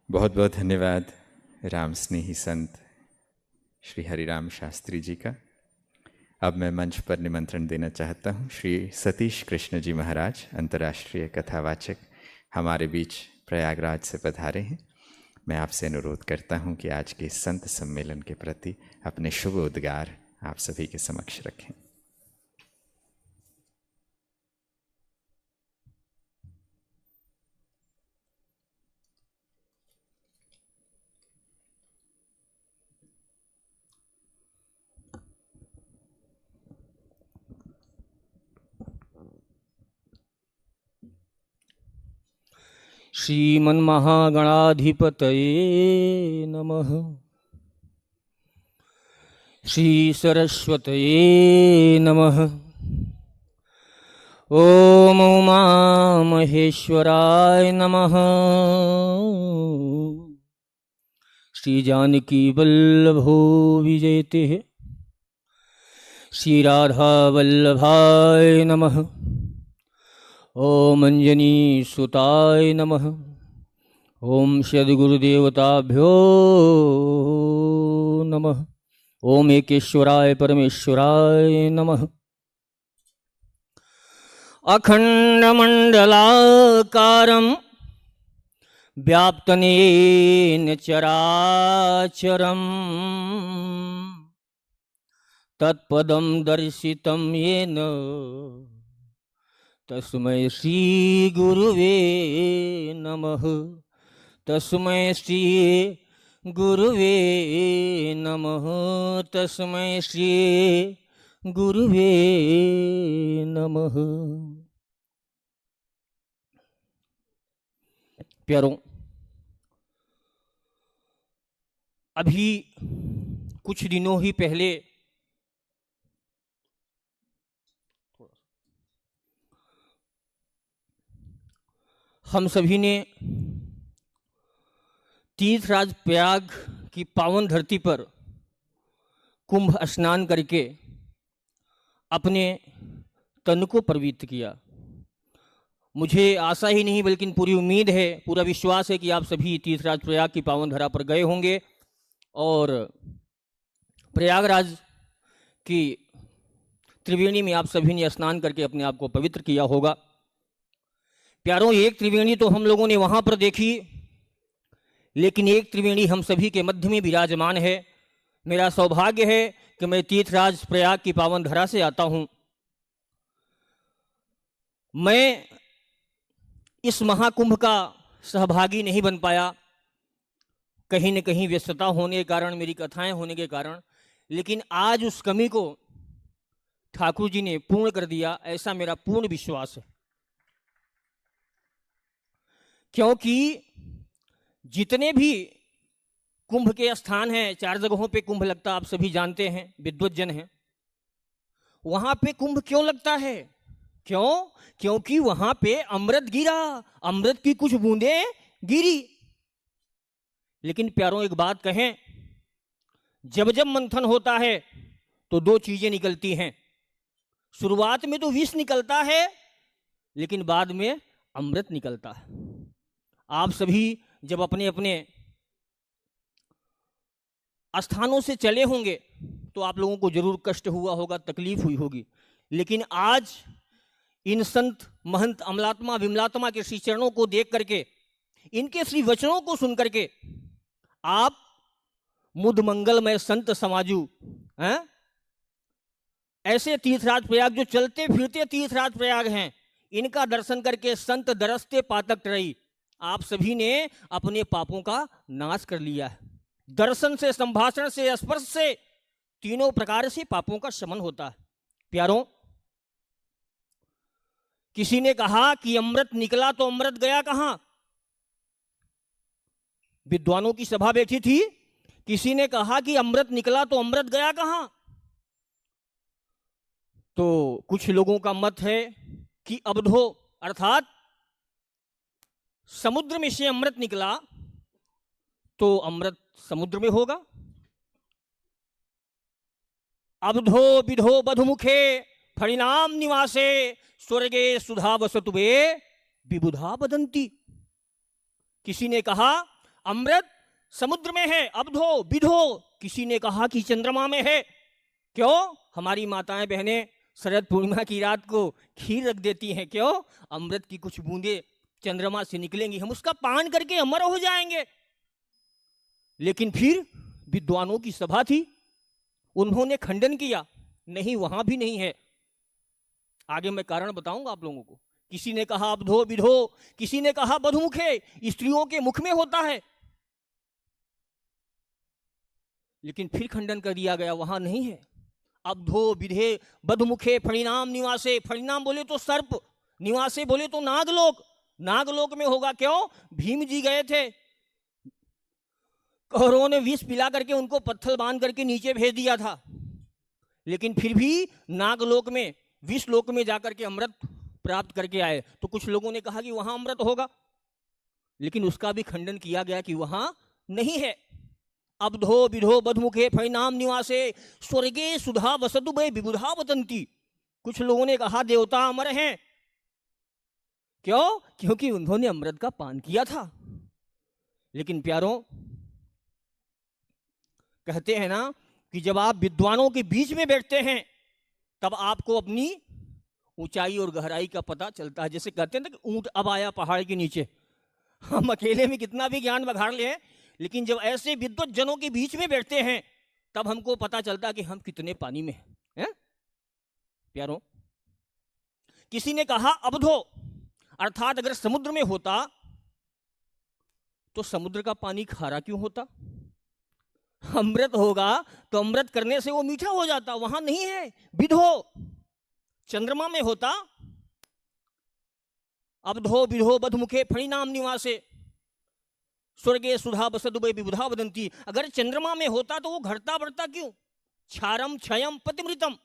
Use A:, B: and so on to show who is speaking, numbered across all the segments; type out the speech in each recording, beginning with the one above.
A: बहुत बहुत धन्यवाद राम स्नेही संत श्री हरिराम शास्त्री जी का। अब मैं मंच पर निमंत्रण देना चाहता हूँ श्री सतीश कृष्ण जी महाराज, अंतर्राष्ट्रीय कथावाचक, हमारे बीच प्रयागराज से पधारे हैं। मैं आपसे अनुरोध करता हूँ कि आज के इस संत सम्मेलन के प्रति अपने शुभ उद्गार आप सभी के समक्ष रखें।
B: श्रीमन्महागणाधिपतये नमः। श्री सरस्वतये नमः। ओम उमा महेश्वराय नमः। श्री जानकी वल्लभो विजयते श्री राधा वल्लभाय नमः। ओम अंजनी सुताय नमः। ओम सद्गुरुदेवताभ्यो नमः। ओम एकेश्वराय परमेश्वराय नमः। अखंडमंडलाकारं व्याप्तनेन चराचरं तत्पदं दर्शितं येन तस्मै श्री गुरुवे नमः। तस्मै श्री गुरुवे नमः। तस्मै श्री गुरुवे नमः। प्यारों, अभी कुछ दिनों ही पहले हम सभी ने तीर्थराज प्रयाग की पावन धरती पर कुंभ स्नान करके अपने तन को पवित्र किया। मुझे आशा ही नहीं बल्कि पूरी उम्मीद है, पूरा विश्वास है कि आप सभी तीर्थराज प्रयाग की पावन धरा पर गए होंगे और प्रयागराज की त्रिवेणी में आप सभी ने स्नान करके अपने आप को पवित्र किया होगा। प्यारों, एक त्रिवेणी तो हम लोगों ने वहाँ पर देखी, लेकिन एक त्रिवेणी हम सभी के मध्य में विराजमान है। मेरा सौभाग्य है कि मैं तीर्थराज प्रयाग की पावन धरा से आता हूँ। मैं इस महाकुंभ का सहभागी नहीं बन पाया, कहीं न कहीं व्यस्तता होने के कारण, मेरी कथाएं होने के कारण, लेकिन आज उस कमी को ठाकुर जी ने पूर्ण कर दिया, ऐसा मेरा पूर्ण विश्वास है। क्योंकि जितने भी कुंभ के स्थान हैं, 4 जगहों पे कुंभ लगता, आप सभी जानते हैं, विद्वज्जन हैं। वहां पे कुंभ क्यों लगता है? क्यों? क्योंकि वहां पे अमृत गिरा, अमृत की कुछ बूंदें गिरी। लेकिन प्यारों, एक बात कहें, जब जब मंथन होता है तो 2 चीजें निकलती हैं। शुरुआत में तो विष निकलता है, लेकिन बाद में अमृत निकलता है। आप सभी जब अपने अपने स्थानों से चले होंगे तो आप लोगों को जरूर कष्ट हुआ होगा, तकलीफ हुई होगी, लेकिन आज इन संत महंत अमलात्मा विमलात्मा के श्री चरणों को देख करके, इनके श्री वचनों को सुन करके आप मुद मंगलमय संत समाजू हैं, ऐसे तीर्थराज प्रयाग जो चलते फिरते तीर्थराज प्रयाग हैं, इनका दर्शन करके संत दरसते पातक टरई, आप सभी ने अपने पापों का नाश कर लिया है। दर्शन से, संभाषण से, स्पर्श से, तीनों प्रकार से पापों का शमन होता है। प्यारों, किसी ने कहा कि अमृत निकला तो अमृत गया कहां? विद्वानों की सभा बैठी थी, किसी ने कहा कि अमृत निकला तो अमृत गया कहां? तो कुछ लोगों का मत है कि अवधो अर्थात समुद्र में से अमृत निकला तो अमृत समुद्र में होगा। अवधो विधो बधुमुखे फणिनाम निवासे स्वर्गे सुधा वसतुबे विबुधा बदंती। किसी ने कहा अमृत समुद्र में है, अवधो विधो किसी ने कहा कि चंद्रमा में है। क्यों? हमारी माताएं बहनें शरद पूर्णिमा की रात को खीर रख देती हैं। क्यों? अमृत की कुछ बूंदे चंद्रमा से निकलेंगी, हम उसका पान करके अमर हो जाएंगे। लेकिन फिर विद्वानों की सभा थी, उन्होंने खंडन किया, नहीं वहां भी नहीं है। आगे मैं कारण बताऊंगा आप लोगों को। किसी ने कहा अवधो विधो, किसी ने कहा बधमुखे, स्त्रियों के मुख में होता है। लेकिन फिर खंडन कर दिया गया, वहां नहीं है। अवधो विधे बधमुखे फणिनाम निवासे, फणिनाम बोले तो सर्प, निवासे बोले तो नागलोक, नागलोक में होगा। क्यों? भीम जी गए थे, कौरवों ने विष पिला करके उनको पत्थर बांध करके नीचे भेज दिया था, लेकिन फिर भी नागलोक में विष लोक में जाकर के अमृत प्राप्त करके आए। तो कुछ लोगों ने कहा कि वहां अमृत होगा, लेकिन उसका भी खंडन किया गया कि वहां नहीं है। अवधो विधो बधमुखे फणिनाम निवासे स्वर्गे सुधा वसतु वे विबुधा वतंती। कुछ लोगों ने कहा देवता अमर हैं। क्यों? क्योंकि उन्होंने अमृत का पान किया था। लेकिन प्यारों, कहते हैं ना कि जब आप विद्वानों के बीच में बैठते हैं तब आपको अपनी ऊंचाई और गहराई का पता चलता है। जैसे कहते हैं ना कि ऊंट अब आया पहाड़ के नीचे। हम अकेले में कितना भी ज्ञान बघाड़ लें, लेकिन जब ऐसे विद्वत जनों के बीच में बैठते हैं तब हमको पता चलता कि हम कितने पानी में हैं। प्यारों, किसी ने कहा अवधो, अर्थात अगर समुद्र में होता तो समुद्र का पानी खारा क्यों होता? अमृत होगा तो अमृत करने से वो मीठा हो जाता, वहां नहीं है। विधो, चंद्रमा में होता। अवधो विधो बधमुखे फणिनाम निवासे स्वर्गे सुधा बसदुबे विबुधा वदंती। अगर चंद्रमा में होता तो वो घटता बढ़ता क्यों? क्षारम क्षयम पतिमृतम,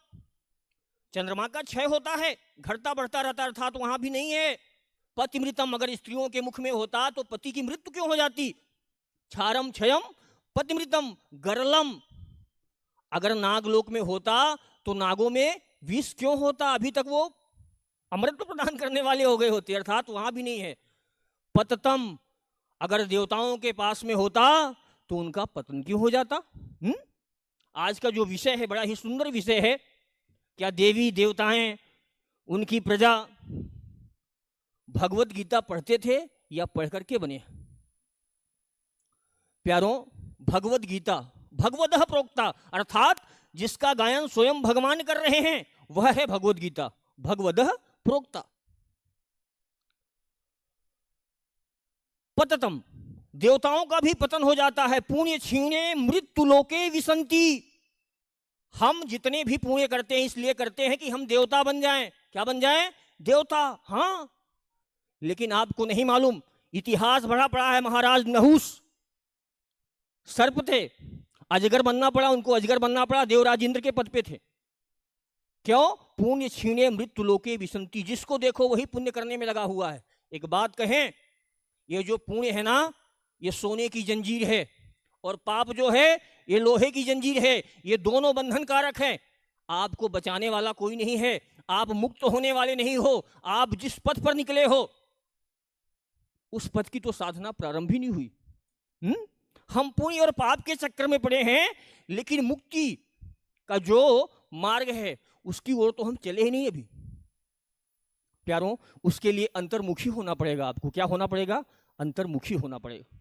B: चंद्रमा का क्षय होता है, घटता बढ़ता रहता, अर्थात वहां भी नहीं है। पतिमृतम, अगर स्त्रियों के मुख में होता तो पति की मृत्यु क्यों हो जाती? क्षारम क्षयम पतिमृतम गरलम, अगर नागलोक में होता तो नागों में विष क्यों होता? अभी तक वो अमृत तो प्रदान करने वाले हो गए होते, अर्थात वहां भी नहीं है। पततम, अगर देवताओं के पास में होता तो उनका पतन क्यों हो जाता? आज का जो विषय है बड़ा ही सुंदर विषय है। क्या देवी देवताएं, उनकी प्रजा भगवत गीता पढ़ते थे या पढ़ करके बने? प्यारों, भगवत गीता भगवतः प्रोक्ता, अर्थात जिसका गायन स्वयं भगवान कर रहे हैं वह है भगवत गीता, भगवतः प्रोक्ता। पततम, देवताओं का भी पतन हो जाता है। पुण्य क्षीणे मृत्यु लोके विसंति, हम जितने भी पुण्य करते हैं इसलिए करते हैं कि हम देवता बन जाएं। क्या बन जाएं? देवता। हाँ, लेकिन आपको नहीं मालूम, इतिहास बड़ा पड़ा है। महाराज नहुस सर्प थे, अजगर बनना पड़ा उनको, अजगर बनना पड़ा, देवराज इंद्र के पद पे थे। क्यों? पुण्य क्षीणे मृत्यु लोके विसंति, जिसको देखो वही पुण्य करने में लगा हुआ है। एक बात कहें, ये जो पुण्य है ना, ये सोने की जंजीर है, और पाप जो है ये लोहे की जंजीर है। ये दोनों बंधन कारक है, आपको बचाने वाला कोई नहीं है। आप मुक्त होने वाले नहीं हो। आप जिस पथ पर निकले हो उस पथ की तो साधना प्रारंभ ही नहीं हुई। हम पुण्य और पाप के चक्कर में पड़े हैं, लेकिन मुक्ति का जो मार्ग है उसकी ओर तो हम चले ही नहीं अभी। प्यारों, उसके लिए अंतर्मुखी होना पड़ेगा। आपको क्या होना पड़ेगा? अंतर्मुखी होना पड़ेगा।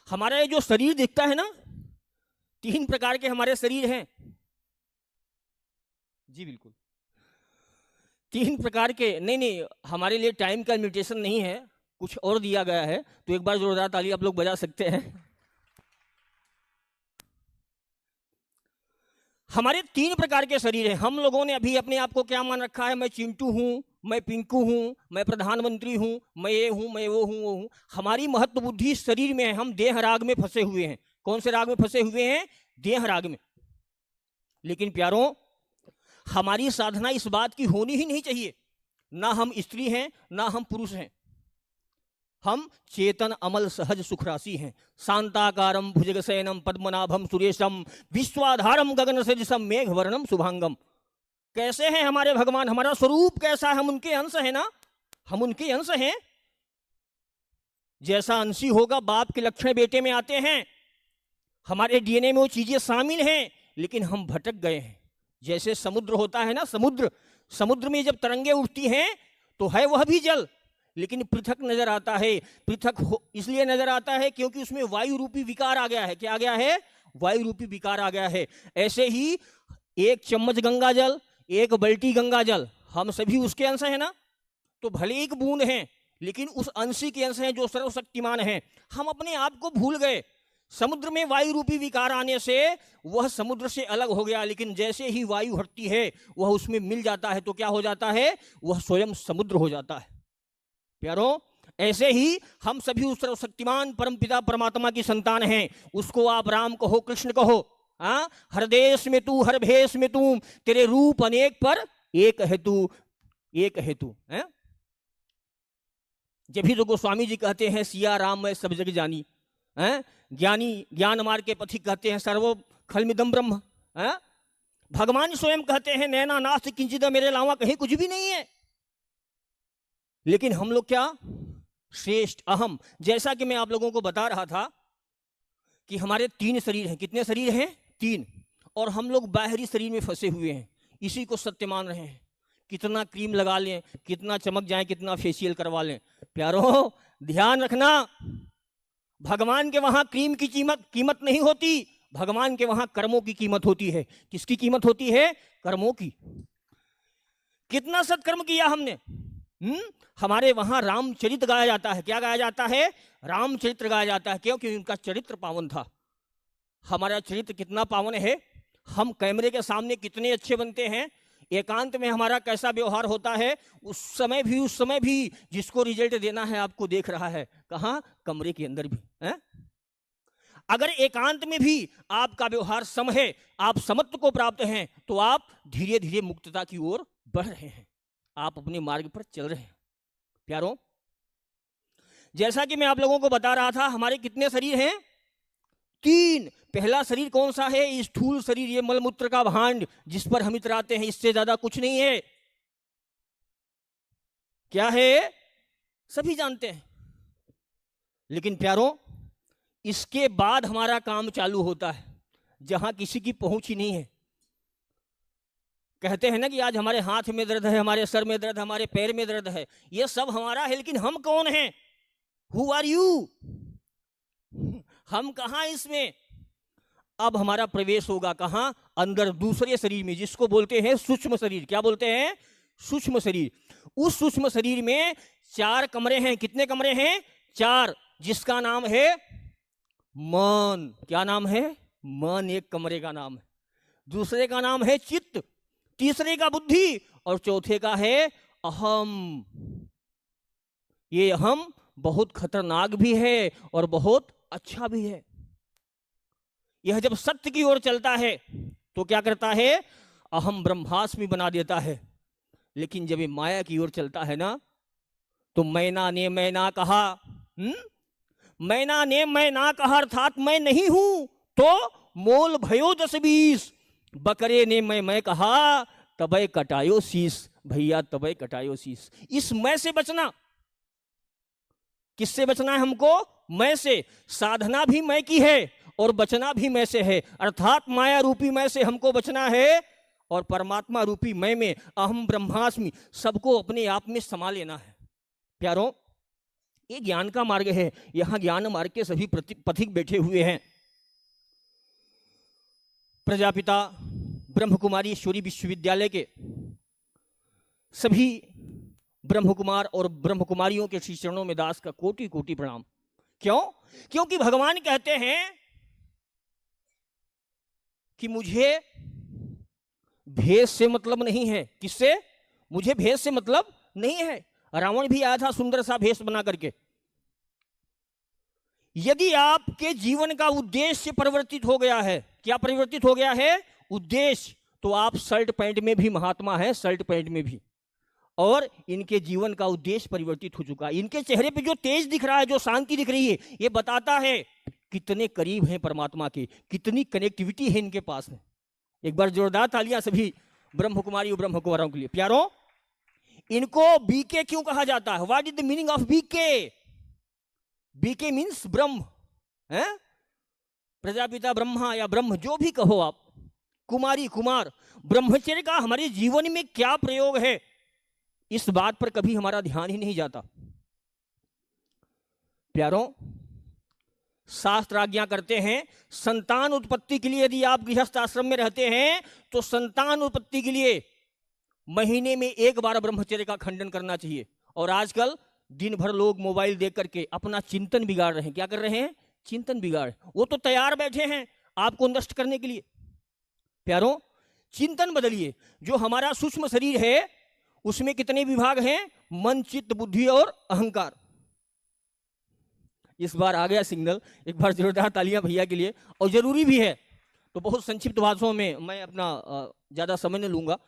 B: हमारा ये जो शरीर दिखता है ना, 3 प्रकार के हमारे शरीर हैं। जी बिल्कुल, 3 प्रकार के। नहीं, हमारे लिए टाइम का लिमिटेशन नहीं है, कुछ और दिया गया है, तो एक बार जोरदार ताली आप लोग बजा सकते हैं। हमारे 3 प्रकार के शरीर हैं। हम लोगों ने अभी अपने आप को क्या मान रखा है? मैं चिंटू हूं, मैं पिंकू हूं, मैं प्रधानमंत्री हूं, मैं ये हूं, मैं वो हूं, वो हूं। हमारी महत्व बुद्धि शरीर में है। हम देह राग में फंसे हुए हैं। कौन से राग में फंसे हुए हैं? देह राग में। लेकिन प्यारों, हमारी साधना इस बात की होनी ही नहीं चाहिए, ना हम स्त्री हैं ना हम पुरुष हैं। हम चेतन अमल सहज सुखराशि हैं। शांताकारम भुजगशयनम पद्मनाभम सुरेशम विश्वाधारम गगन सदृशम मेघ वर्णम शुभांगम। कैसे हैं हमारे भगवान? हमारा स्वरूप कैसा है? हम उनके अंश हैं ना, हम उनके अंश हैं। जैसा अंशी होगा बाप के लक्षण बेटे में आते हैं। हमारे डीएनए में वो चीजें शामिल हैं, लेकिन हम भटक गए हैं। जैसे समुद्र होता है ना, समुद्र में जब तरंगे उठती हैं तो है वह भी जल, लेकिन पृथक नजर आता है। इसलिए नजर आता है क्योंकि उसमें वायु रूपी विकार आ गया है। क्या आ गया है? वायु रूपी विकार आ गया है। ऐसे ही एक चम्मच गंगा जल, एक बल्टी गंगा जल, हम सभी उसके अंश है ना। तो भले एक बूंद हैं, लेकिन उस अंशी के अंश हैं जो सर्वशक्तिमान हैं। हम अपने आप को भूल गए। समुद्र में वायु रूपी विकार आने से वह समुद्र से अलग हो गया, लेकिन जैसे ही वायु हटती है वह उसमें मिल जाता है तो क्या हो जाता है? वह स्वयं समुद्र हो जाता है। प्यारों, ऐसे ही हम सभी उस सर्वशक्तिमान परमपिता परमात्मा की संतान हैं। उसको आप राम कहो, कृष्ण कहो। हाँ, हर देश में तू, हर भेष में तू, तेरे रूप अनेक पर एक है तू, एक है तू। जब भी तो गोस्वामी जी कहते हैं सिया राम मैं सब जग जानी। ज्ञानी ज्ञान मार्ग के पथिक कहते हैं सर्व खलमिदम ब्रह्म। भगवान स्वयं कहते हैं नैना नास्ति किंचिद, मेरे अलावा कहीं कुछ भी नहीं है। लेकिन हम लोग क्या? श्रेष्ठ अहम। जैसा कि मैं आप लोगों को बता रहा था कि हमारे 3 शरीर हैं। कितने शरीर हैं? 3। और हम लोग बाहरी शरीर में फंसे हुए हैं, इसी को सत्य मान रहे हैं। कितना क्रीम लगा लें, कितना चमक जाए, कितना फेशियल करवा लें, प्यारों ध्यान रखना, भगवान के वहां क्रीम की कीमत नहीं होती। भगवान के वहां कर्मों की कीमत होती है। किसकी कीमत होती है? कर्मों की। कितना सत्कर्म किया हमने। हमारे वहां रामचरित्र गाया जाता है। क्या गाया जाता है? रामचरित्र गाया जाता है। क्योंकि उनका चरित्र पावन था। हमारा चरित्र कितना पावन है। हम कैमरे के सामने कितने अच्छे बनते हैं, एकांत में हमारा कैसा व्यवहार होता है। उस समय भी जिसको रिजल्ट देना है आपको देख रहा है। कहां? कमरे के अंदर भी है। अगर एकांत में भी आपका व्यवहार सम है, आप समत्व को प्राप्त हैं, तो आप धीरे धीरे मुक्तता की ओर बढ़ रहे हैं, आप अपने मार्ग पर चल रहे हैं। प्यारों, जैसा कि मैं आप लोगों को बता रहा था, हमारे कितने शरीर हैं? 3। पहला शरीर कौन सा है? स्थूल शरीर, ये मलमूत्र का भांड जिस पर हम इतराते हैं, इससे ज्यादा कुछ नहीं है। क्या है? सभी जानते हैं। लेकिन प्यारों, इसके बाद हमारा काम चालू होता है, जहां किसी की पहुंच ही नहीं है। कहते हैं ना कि आज हमारे हाथ में दर्द है, हमारे सर में दर्द है, हमारे पैर में दर्द है। ये सब हमारा है, लेकिन हम कौन हैं? Who are you? हम कहां इसमें? अब हमारा प्रवेश होगा कहां? अंदर, दूसरे शरीर में, जिसको बोलते हैं सूक्ष्म शरीर। क्या बोलते हैं? सूक्ष्म शरीर। उस सूक्ष्म शरीर में 4 कमरे हैं। कितने कमरे हैं? 4। जिसका नाम है मन। क्या नाम है? मन एक कमरे का नाम है। दूसरे का नाम है चित्त, तीसरे का बुद्धि, और चौथे का है अहम। ये अहम बहुत खतरनाक भी है और बहुत अच्छा भी है। यह जब सत्य की ओर चलता है तो क्या करता है? अहम ब्रह्मास्मि बना देता है। लेकिन जब ये माया की ओर चलता है ना, तो मैना ने मैं ना कहा, मैना ने मैं ना कहा, अर्थात मैं नहीं हूं, तो मोल भयो 10-20। बकरे ने मैं कहा, तबे कटायो शीश। भैया तबे कटायो शीश। इस मैं से बचना। किससे बचना है हमको? मैं से। साधना भी मैं की है और बचना भी मैं से है, अर्थात माया रूपी मैं से हमको बचना है, और परमात्मा रूपी मैं में अहम ब्रह्मास्मि सबको अपने आप में समा लेना है। प्यारों, ये ज्ञान का मार्ग है। यहां ज्ञान मार्ग के सभी पथिक बैठे हुए हैं। प्रजापिता ब्रह्म कुमारी ईश्वरी विश्वविद्यालय के सभी ब्रह्म कुमार और ब्रह्म कुमारियों के श्री चरणों में दास का कोटि कोटि प्रणाम। क्यों? क्योंकि भगवान कहते हैं कि मुझे भेष से मतलब नहीं है। किससे? मुझे भेष से मतलब नहीं है। रावण भी आया था सुंदर सा भेष बना करके। यदि आपके जीवन का उद्देश्य परिवर्तित हो गया है, क्या परिवर्तित हो गया है? उद्देश्य, तो आप शर्ट पैंट में भी महात्मा है, शर्ट पैंट में भी। और इनके जीवन का उद्देश्य परिवर्तित हो चुका है। इनके चेहरे पे जो तेज दिख रहा है, जो शांति दिख रही है, ये बताता है कितने करीब हैं परमात्मा के, कितनी कनेक्टिविटी है इनके पास में। एक बार जोरदार तालियां सभी ब्रह्म कुमारी और ब्रह्म कुमारों के लिए। प्यारों, इनको बीके क्यों कहा जाता है? What is the meaning of BK? BK means Brahma है, प्रजापिता ब्रह्मा या ब्रह्म जो भी कहो आप, कुमारी कुमार, ब्रह्मचर्य का हमारे जीवन में क्या प्रयोग है, इस बात पर कभी हमारा ध्यान ही नहीं जाता। प्यारों, शास्त्र आज्ञा करते हैं संतान उत्पत्ति के लिए यदि आप गृहस्थ आश्रम में रहते हैं तो संतान उत्पत्ति के लिए महीने में एक बार ब्रह्मचर्य का खंडन करना चाहिए। और आजकल दिन भर लोग मोबाइल देख करके अपना चिंतन बिगाड़ रहे हैं। क्या कर रहे हैं? चिंतन बिगाड़। वो तो तैयार बैठे हैं आपको नष्ट करने के लिए। प्यारों, चिंतन बदलिए। जो हमारा सूक्ष्म शरीर है उसमें कितने विभाग हैं? मन, चित्त, बुद्धि और अहंकार। इस बार आ गया सिग्नल, एक बार जोरदार तालियां भैया के लिए। और जरूरी भी है, तो बहुत संक्षिप्त भाषाओं में मैं अपना ज्यादा समय नहीं लूंगा।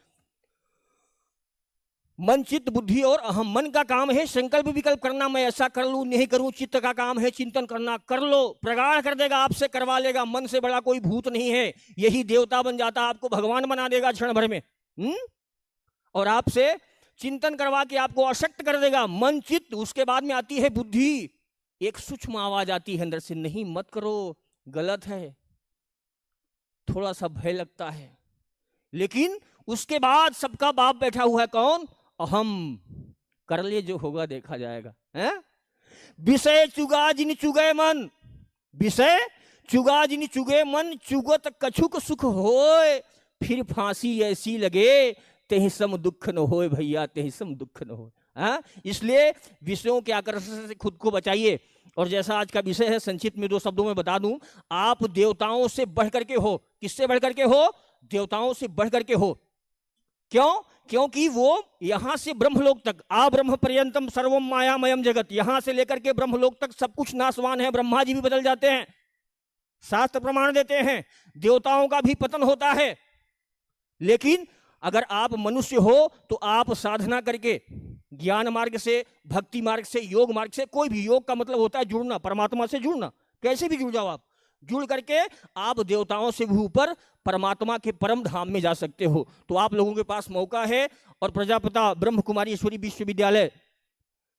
B: मन, चित्त, बुद्धि और अहम। मन का काम है संकल्प विकल्प करना, मैं ऐसा कर लूं नहीं करूं। चित्त का काम है चिंतन करना, कर लो, प्रगाढ़ कर देगा, आपसे करवा लेगा। मन से बड़ा कोई भूत नहीं है, यही देवता बन जाता, आपको भगवान बना देगा क्षण भर में। और आपसे चिंतन करवा के आपको अशक्त कर देगा। मन, चित्त, उसके बाद में आती है बुद्धि। एक सूक्ष्म आवाज आती है अंदर से, नहीं मत करो, गलत है, थोड़ा सा भय लगता है। लेकिन उसके बाद सबका बाप बैठा हुआ है, कौन? अहम। कर ले, जो होगा देखा जाएगा। है? विषय चुगा जिन चुगे मन, विषय चुगा जिन चुगे मन, चुगत कछुक सुख होए, फिर फांसी ऐसी लगे तेहि सम दुख न होए। भैया, तेहि सम दुख न होए। इसलिए विषयों के आकर्षण से खुद को बचाइए। और जैसा आज का विषय है, संक्षिप्त में 2 शब्दों में बता दूं, आप देवताओं से बढ़ करके हो। किससे बढ़ करके हो? देवताओं से बढ़ करके हो। क्यों? क्योंकि वो यहां से ब्रह्मलोक तक, आ ब्रह्म पर्यंतम सर्वम मायामयम जगत, यहां से लेकर के ब्रह्मलोक तक सब कुछ नाशवान है। ब्रह्मा जी भी बदल जाते हैं, शास्त्र प्रमाण देते हैं। देवताओं का भी पतन होता है। लेकिन अगर आप मनुष्य हो तो आप साधना करके, ज्ञान मार्ग से, भक्ति मार्ग से, योग मार्ग से, कोई भी, योग का मतलब होता है जुड़ना, परमात्मा से जुड़ना, कैसे भी जुड़ जाओ आप, जुड़ करके आप देवताओं से भी ऊपर परमात्मा के परम धाम में जा सकते हो। तो आप लोगों के पास मौका है। और प्रजापिता ब्रह्म कुमारी ईश्वरी विश्वविद्यालय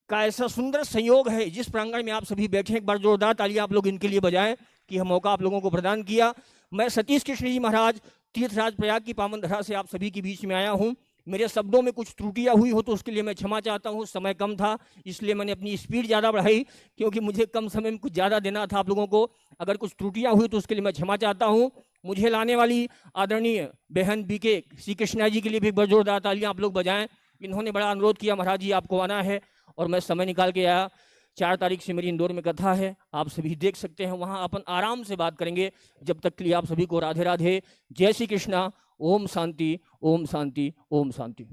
B: का ऐसा सुंदर संयोग है, जिस प्रांगण में आप सभी बैठे हैं, एक बार जोरदार तालियां आप लोग इनके लिए बजाएं कि यह मौका आप लोगों को प्रदान किया। मैं सतीश कृष्ण जी महाराज, तीर्थराज प्रयाग की पावन धरा से आप सभी के बीच में आया हूं। मेरे शब्दों में कुछ त्रुटियां हुई हो तो उसके लिए मैं क्षमा चाहता हूं। समय कम था, इसलिए मैंने अपनी स्पीड ज़्यादा बढ़ाई, क्योंकि मुझे कम समय में कुछ ज़्यादा देना था आप लोगों को। अगर कुछ त्रुटियां हुई तो उसके लिए मैं क्षमा चाहता हूं। मुझे लाने वाली आदरणीय बहन बीके श्री कृष्णा जी के लिए भी एक बार जोरदार तालियां आप लोग बजाएं। इन्होंने बड़ा अनुरोध किया, महाराज जी आपको आना है, और मैं समय निकाल के आया। 4 तारीख से मेरी इंदौर में कथा है, आप सभी देख सकते हैं। वहाँ अपन आराम से बात करेंगे। जब तक के लिए आप सभी को राधे राधे, जय श्री कृष्णा, ओम शांति, ओम शांति, ओम शांति।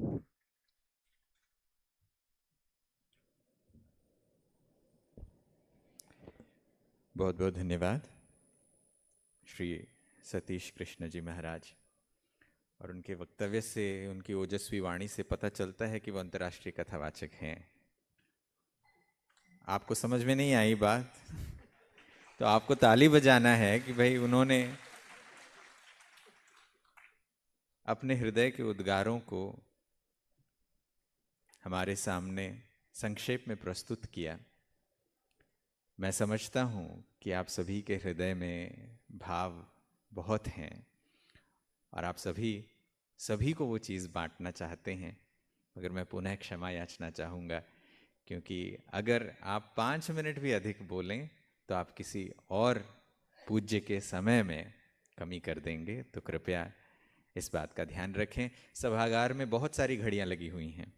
A: बहुत बहुत धन्यवाद श्री सतीश कृष्ण जी महाराज। और उनके वक्तव्य से, उनकी ओजस्वी वाणी से पता चलता है कि वो अंतर्राष्ट्रीय कथावाचक हैं। आपको समझ में नहीं आई बात तो आपको ताली बजाना है कि भाई उन्होंने अपने हृदय के उद्गारों को हमारे सामने संक्षेप में प्रस्तुत किया। मैं समझता हूँ कि आप सभी के हृदय में भाव बहुत हैं और आप सभी को वो चीज़ बांटना चाहते हैं। मगर मैं पुनः क्षमा याचना चाहूँगा, क्योंकि अगर आप 5 मिनट भी अधिक बोलें तो आप किसी और पूज्य के समय में कमी कर देंगे। तो कृपया इस बात का ध्यान रखें। सभागार में बहुत सारी घड़ियां लगी हुई हैं,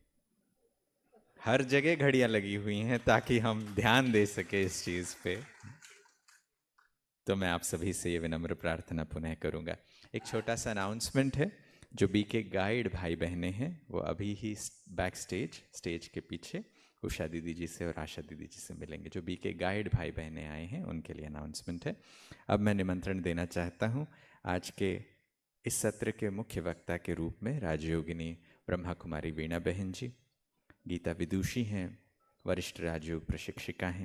A: हर जगह घड़ियां लगी हुई हैं, ताकि हम ध्यान दे सके इस चीज़ पे। तो मैं आप सभी से ये विनम्र प्रार्थना पुनः करूँगा। एक छोटा सा अनाउंसमेंट है। जो बीके गाइड भाई बहनें हैं वो अभी ही बैक स्टेज के पीछे उषा दीदी जी से और आशा दीदी जी से मिलेंगे। जो बीके गाइड भाई बहनें आए हैं उनके लिए अनाउंसमेंट है। अब मैं निमंत्रण देना चाहता हूँ आज के इस सत्र के मुख्य वक्ता के रूप में राजयोगिनी ब्रह्मा कुमारी वीणा बहन जी। गीता विदुषी हैं, वरिष्ठ राजयोग प्रशिक्षिका हैं,